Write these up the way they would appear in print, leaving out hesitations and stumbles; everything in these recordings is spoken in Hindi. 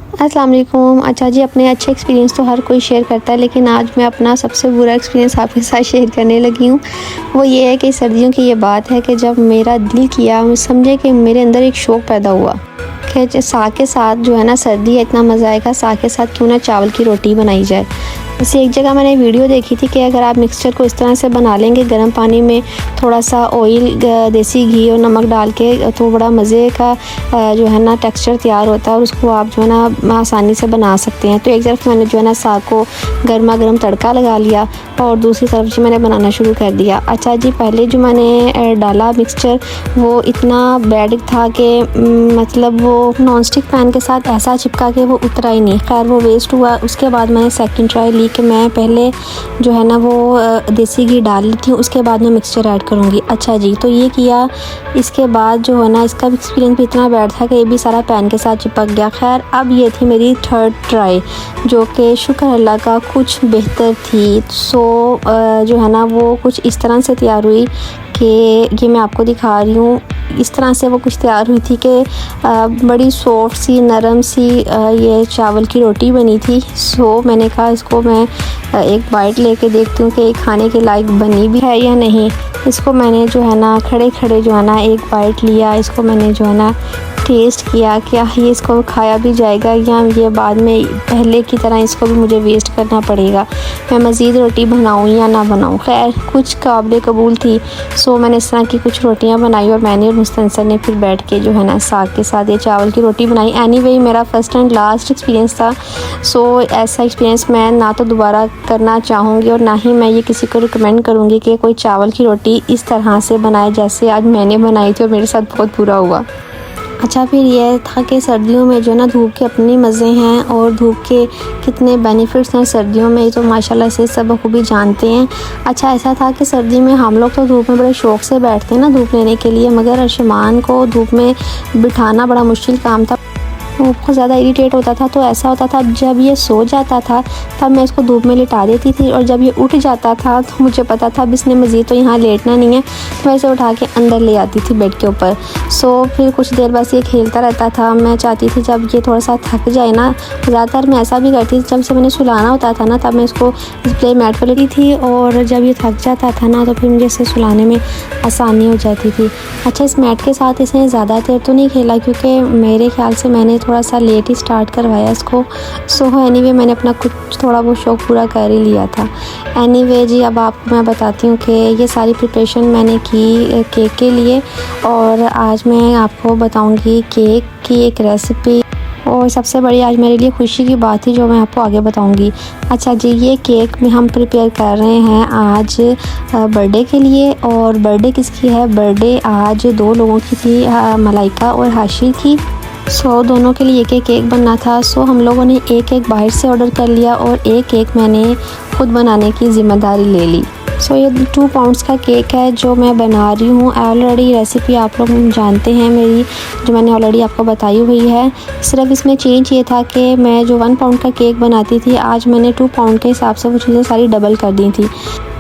अस्सलाम वालेकुम। अच्छा जी, अपने अच्छे एक्सपीरियंस तो हर कोई शेयर करता है, लेकिन आज मैं अपना सबसे बुरा एक्सपीरियंस आपके साथ शेयर करने लगी हूँ। वो ये है कि सर्दियों की ये बात है कि जब मेरा दिल किया, समझे कि मेरे अंदर एक शौक़ पैदा हुआ कि साग के साथ जो है ना, सर्दी है, इतना मज़ा आएगा साग के साथ क्यों ना चावल की रोटी बनाई जाए। वैसे एक जगह मैंने वीडियो देखी थी कि अगर आप मिक्सचर को इस तरह से बना लेंगे, गर्म पानी में थोड़ा सा ऑयल, देसी घी और नमक डाल के, तो बड़ा मज़े का जो है ना टेक्सचर तैयार होता है और उसको आप जो है ना आसानी से बना सकते हैं। तो एक तरफ मैंने जो है ना साग को गर्मा गर्म तड़का लगा लिया और दूसरी तरफ जी मैंने बनाना शुरू कर दिया। अच्छा जी, पहले जो मैंने डाला मिक्सचर वो इतना बैड था कि मतलब वो नॉन स्टिक पैन के साथ ऐसा चिपका कि वो उतरा ही नहीं। खैर वो वेस्ट हुआ। उसके बाद मैंने सेकंड ट्राई ली कि मैं पहले जो है ना वो देसी घी डाल ली थी, उसके बाद मैं मिक्सचर ऐड करूँगी। अच्छा जी, तो ये किया। इसके बाद जो है ना इसका एक्सपीरियंस भी इतना बैड था कि ये भी सारा पैन के साथ चिपक गया। खैर अब ये थी मेरी थर्ड ट्राई, जो कि शुक्र अल्लाह का कुछ बेहतर थी। सो जो है ना वो कुछ इस तरह से तैयार हुई कि ये मैं आपको दिखा रही हूँ। इस तरह से वो कुछ तैयार हुई थी कि बड़ी सॉफ्ट सी, नरम सी ये चावल की रोटी बनी थी। सो मैंने कहा इसको मैं एक बाइट लेके देखती हूँ कि खाने के लायक बनी भी है या नहीं। इसको मैंने जो है ना खड़े खड़े जो है ना एक बाइट लिया। इसको मैंने जो है ना टेस्ट किया कि ये इसको खाया भी जाएगा या ये बाद में पहले की तरह इसको भी मुझे वेस्ट करना पड़ेगा, मैं मज़ीद रोटी बनाऊँ या ना बनाऊँ। खैर कुछ काबिल कबूल थी। सो मैंने इस तरह की कुछ रोटियां बनाई और मैंने और मुस्तनसर ने फिर बैठ के जो है ना साग के साथ ये चावल की रोटी बनाई। एनीवे मेरा फ़र्स्ट एंड लास्ट एक्सपीरियंस था। सो ऐसा एक्सपीरियंस मैं ना तो दोबारा करना चाहूँगी और ना ही मैं ये किसी को रिकमेंड करूँगी कि कोई चावल की रोटी इस तरह से बनाए जैसे आज मैंने बनाई थी और मेरे साथ बहुत बुरा हुआ। अच्छा, फिर यह था कि सर्दियों में जो ना धूप के अपने मज़े हैं और धूप के कितने बेनिफिट्स हैं सर्दियों में, ये तो माशाल्लाह से सब खूबी जानते हैं। अच्छा, ऐसा था कि सर्दी में हम लोग तो धूप में बड़े शौक़ से बैठते हैं ना धूप लेने के लिए, मगर अर्शमान को धूप में बिठाना बड़ा मुश्किल काम था। वो बहुत ज़्यादा इरिटेट होता था। तो ऐसा होता था जब ये सो जाता था तब मैं इसको धूप में लिटा देती थी और जब ये उठ जाता था तो मुझे पता था अब इसने मज़ीद तो यहाँ लेटना नहीं है, तो मैं इसे उठा के अंदर ले आती थी बेड के ऊपर। सो फिर कुछ देर बस ये खेलता रहता था। मैं चाहती थी जब ये थोड़ा सा थक जाए ना, ज़्यादातर मैं ऐसा भी करती थी जब से मैंने सुलाना होता था ना तब मैं इसको इस प्ले मैट पर लेती थी और जब ये थक जाता था ना तो फिर मुझे इसे सुलाने में आसानी हो जाती थी। अच्छा, इस मैट के साथ इसने ज़्यादा देर तो नहीं खेला क्योंकि मेरे ख्याल से मैंने थोड़ा सा लेट ही स्टार्ट करवाया इसको। सो एनीवे मैंने अपना कुछ थोड़ा बहुत शौक़ पूरा कर ही लिया था। एनीवे जी, अब आपको मैं बताती हूँ कि ये सारी प्रिपरेशन मैंने की केक के लिए और आज मैं आपको बताऊँगी केक की एक रेसिपी और सबसे बड़ी आज मेरे लिए खुशी की बात थी जो मैं आपको आगे बताऊंगी। अच्छा जी, ये केक में हम प्रिपेयर कर रहे हैं आज बर्थडे के लिए। और बर्थडे किसकी है? बर्थडे आज दो लोगों की थी, मलाइका और हाशिर की। सो दोनों के लिए एक एक केक बनना था। सो हम लोगों ने एक एक बाहर से ऑर्डर कर लिया और एक केक मैंने खुद बनाने की ज़िम्मेदारी ले ली। सो ये 2 पाउंड्स का केक है जो मैं बना रही हूँ। ऑलरेडी रेसिपी आप लोग जानते हैं मेरी, जो मैंने ऑलरेडी आपको बताई हुई है। सिर्फ इसमें चेंज ये था कि मैं जो 1 पाउंड का केक बनाती थी आज मैंने 2 पाउंड के हिसाब से वो चीज़ें सारी डबल कर दी थी।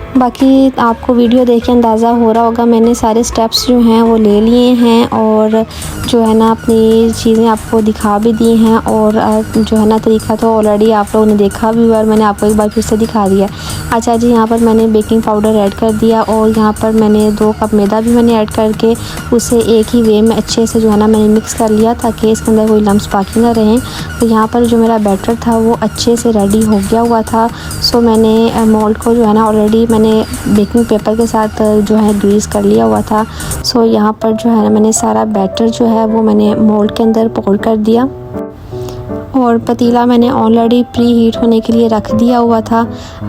बाकी आपको वीडियो देख के अंदाज़ा हो रहा होगा मैंने सारे स्टेप्स जो हैं वो ले लिए हैं और जो है ना अपनी चीज़ें आपको दिखा भी दी हैं और जो है ना तरीका तो ऑलरेडी आप लोगों ने देखा भी हुआ और मैंने आपको एक बार फिर से दिखा दिया। अच्छा जी, यहाँ पर मैंने बेकिंग पाउडर ऐड कर दिया और यहाँ पर मैंने 2 कप मैदा भी मैंने ऐड करके उसे एक ही वे में अच्छे से जो है ना मैंने मिक्स कर लिया ताकि इसके अंदर कोई लम्स बाकी ना रहें। तो यहाँ पर जो मेरा बैटर था वो अच्छे से रेडी हो गया हुआ था। सो मैंने मोल्ड को जो है ना ऑलरेडी मैंने बेकिंग पेपर के साथ जो है ग्रीस कर लिया हुआ था। सो यहाँ पर जो है ना मैंने सारा बैटर जो है वो मैंने मोल्ड के अंदर पोर कर दिया और पतीला मैंने ऑलरेडी प्री हीट होने के लिए रख दिया हुआ था।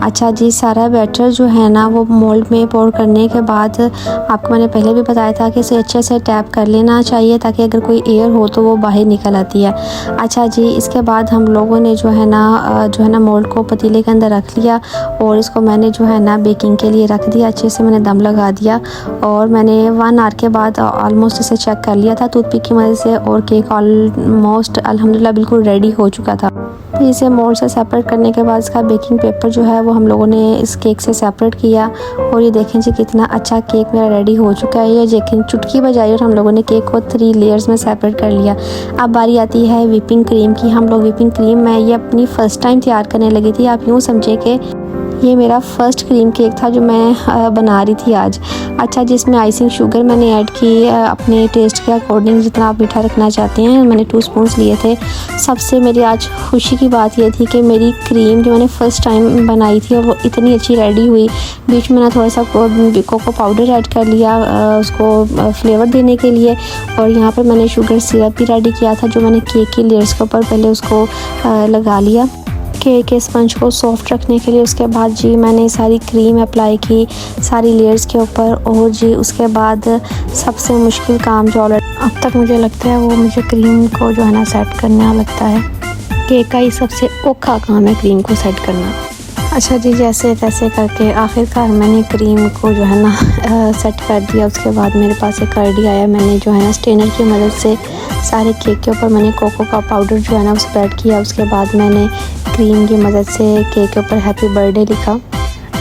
अच्छा जी, सारा बैटर जो है ना वो मोल्ड में पोर करने के बाद आपको मैंने पहले भी बताया था कि इसे अच्छे से टैप कर लेना चाहिए ताकि अगर कोई एयर हो तो वो बाहर निकल आती है। अच्छा जी, इसके बाद हम लोगों ने जो है ना मोल्ड को पतीले के अंदर रख लिया और इसको मैंने जो है ना बेकिंग के लिए रख दिया। अच्छे से मैंने दम लगा दिया और मैंने 1 आवर के बाद ऑलमोस्ट इसे चेक कर लिया था टूथपिक की मदद से और केक ऑलमोस्ट अल्हम्दुलिल्लाह बिल्कुल रेडी हो चुका था। फिर इसे मोल्ड से सेपरेट करने के बाद इसका बेकिंग पेपर जो है वो हम लोगों ने इस केक से सेपरेट किया। और ये देखें जी कितना अच्छा केक मेरा रेडी हो चुका है। ये देखें चुटकी बजाई और हम लोगों ने केक को 3 लेयर्स में सेपरेट कर लिया। अब बारी आती है व्हिपिंग क्रीम की। हम लोग व्हिपिंग क्रीम मैं ये अपनी फ़र्स्ट टाइम तैयार करने लगी थी। आप यूँ समझे कि ये मेरा फ़र्स्ट क्रीम केक था जो मैं बना रही थी आज। अच्छा, जिसमें आइसिंग शुगर मैंने ऐड की अपने टेस्ट के अकॉर्डिंग, जितना आप मीठा रखना चाहते हैं। मैंने 2 स्पून्स लिए थे। सबसे मेरी आज खुशी की बात ये थी कि मेरी क्रीम जो मैंने फ़र्स्ट टाइम बनाई थी वो इतनी अच्छी रेडी हुई। बीच में ना थोड़ा सा कोको पाउडर ऐड कर लिया उसको फ्लेवर देने के लिए। और यहाँ पर मैंने शुगर सिरप भी रेडी किया था जो मैंने केक की लेयर्स के ऊपर पहले उसको लगा लिया केक के स्पंज को सॉफ्ट रखने के लिए। उसके बाद जी मैंने सारी क्रीम अप्लाई की सारी लेयर्स के ऊपर। और जी उसके बाद सबसे मुश्किल काम जो अब तक मुझे लगता है वो मुझे क्रीम को जो है ना सेट करना लगता है। केक का ही सबसे औखा काम है क्रीम को सेट करना। अच्छा जी, जैसे तैसे करके आखिरकार मैंने क्रीम को जो है ना सेट कर दिया। उसके बाद मेरे पास एक आइडिया आया। मैंने जो है ना स्ट्रेनर की मदद से सारे केक के ऊपर मैंने कोको का पाउडर जो है ना वो स्प्रेड किया। उसके बाद मैंने क्रीम की मदद से केक के ऊपर हैप्पी बर्थडे लिखा।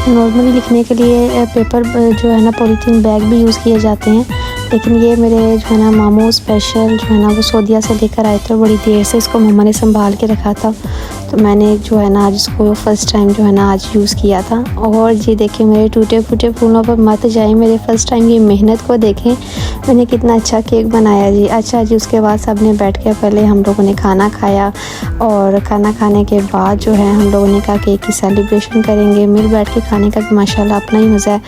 नॉर्मली लिखने के लिए पेपर जो है ना पॉलीथीन बैग भी यूज़ किए जाते हैं, लेकिन ये मेरे जो है ना मामू स्पेशल जो है ना वो सऊदीया से लेकर आए थे। बड़ी देर से इसको मम्मा ने संभाल के रखा था, तो मैंने जो है ना आज इसको फ़र्स्ट टाइम जो है ना आज यूज़ किया था। और जी देखिए मेरे टूटे फूटे फूलों पर मत जाए, मेरे फ़र्स्ट टाइम की मेहनत को देखें मैंने कितना अच्छा केक बनाया जी। अच्छा जी, उसके बाद सब ने बैठ के पहले हम लोगों ने खाना खाया। और खाना खाने के बाद जो है हम लोगों ने कहा केक की सेलिब्रेशन करेंगे। मिल बैठ के खाने का माशाल्लाह अपना ही मज़ा है।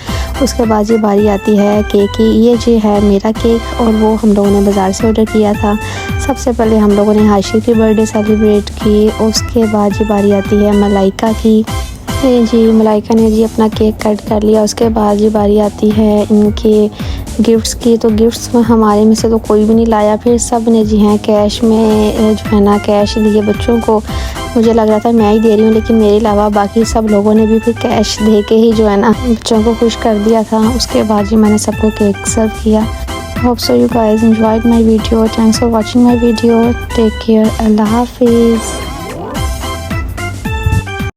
उसके बाद ये बारी आती है केक की। ये जी है मेरा केक और वो हम लोगों ने बाज़ार से ऑर्डर किया था। सबसे पहले हम लोगों ने हाशिर की बर्थडे सेलिब्रेट की। उसके बाद ये बारी आती है मलाइका की। जी मलाइका ने जी अपना केक कट कर लिया। उसके बाद ये बारी आती है इनके गिफ्ट्स की। तो गिफ्ट्स में हमारे में से तो कोई भी नहीं लाया। फिर सब ने जी हैं कैश में जो है ना कैश दिए बच्चों को। मुझे लग रहा था मैं ही दे रही हूँ, लेकिन मेरे अलावा बाकी सब लोगों ने भी फिर कैश दे के ही जो है ना बच्चों को खुश कर दिया था। उसके बाद जी मैंने सबको केक सर्व किया। Hope so you guys enjoyed my video. Thanks for watching my video. Take care. Allah Hafiz.